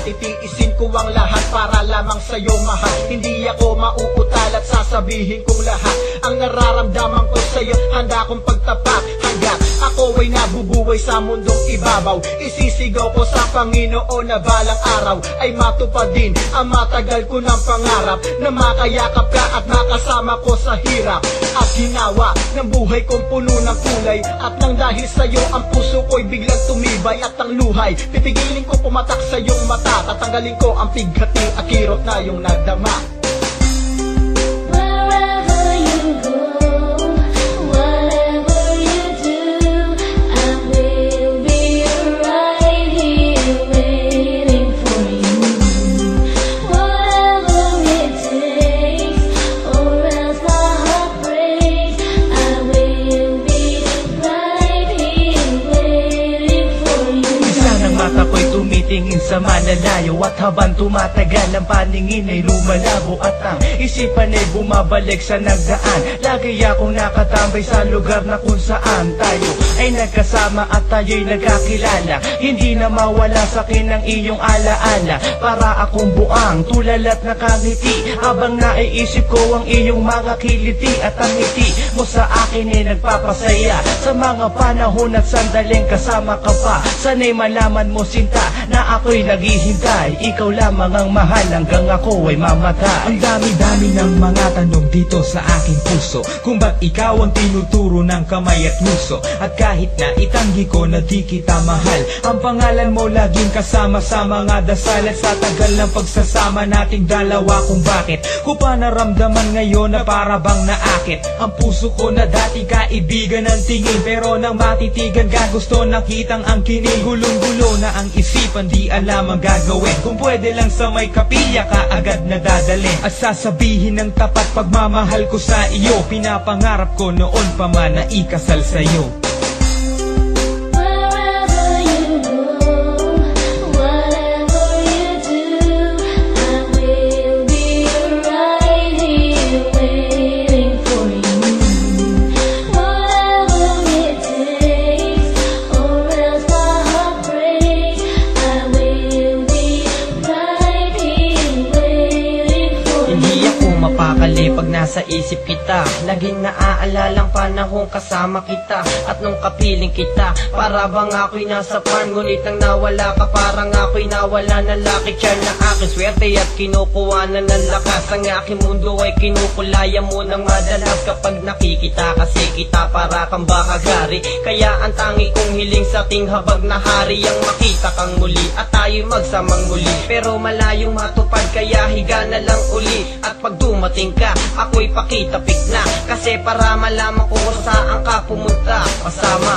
titiisin ko ang lahat para lamang sa'yo mahal. Hindi ako mauutal at sasabihin kong lahat ang nararamdaman ko sa'yo. Handa kong pagtapak hanggat ako ay nabubuhay sa mundong ibabaw. Isisigaw ko sa Panginoon na balang araw ay matupad din ang matagal ko ng pangarap, na makayakap ka at makasama ko sa hirap at ginawa ng buhay kong puno ng kulay. At nang dahil sa'yo ang puso ko'y biglang tumibay at ang luhay pipigilin ko pumatak sa iyong mata. Tatanggalin ko ang pighati at kirot na iyong nagdama. Tingin sa malalayo at habang tumatagal ang paningin ay lumalabo at ang isipan ay bumabalik sa nagdaan. Lagi akong nakatambay sa lugar na kung saan tayo ay nagkasama at tayo'y nagkakilala. Hindi na mawala sa akin ang iyong alaala. Para akong buang tulal at nakangiti habang naiisip ko ang iyong mga kiliti. At ang ngiti mo sa akin ay nagpapasaya sa mga panahon at sandaling kasama ka pa. Sana'y malaman mo sinta na ako'y naghihintay, ikaw lamang ang mahal hanggang ako ay mamatay. Ang dami-dami ng mga tanong dito sa aking puso, kung ba't ikaw ang tinuturo ng kamay at nguso. At kahit na itanggi ko na di kita mahal, ang pangalan mo laging kasama sa mga dasal. At sa tagal ng pagsasama nating dalawa, kung bakit ko pa naramdaman ngayon na para bang naakit ang puso ko na dati kaibigan ng tingin. Pero nang matitigan ka gusto nakitang ang kinig. Gulong-gulo na ang isipan, di alam ang gagawin. Kung pwede lang sa may kapilya ka agad na dadalhin. At sasabihin ng tapat pagmamahal ko sa iyo. Pinapangarap ko noon pa man na ikasal sa'yo. Pag nasa isip kita, laging naaalala ang panahong kasama kita. At nung kapiling kita, para bang ako'y nasa farm. Ngunit nang nawala ka, parang ako'y nawala ng lucky charm na aking swerte at kinukuha na ng lakas. Ang aking mundo ay kinukulaya mo ng madalas. Kapag nakikita kasi kita, para kang bahagari. Kaya ang tangi kong hiling sa ting habag na hari ang makita kang muli at tayo'y magsamang muli. Pero malayong matupad, kaya higa na lang uli. At pag dumating ka, ako'y pakitapik na, kasi para malaman ko saan ka pumunta kasama.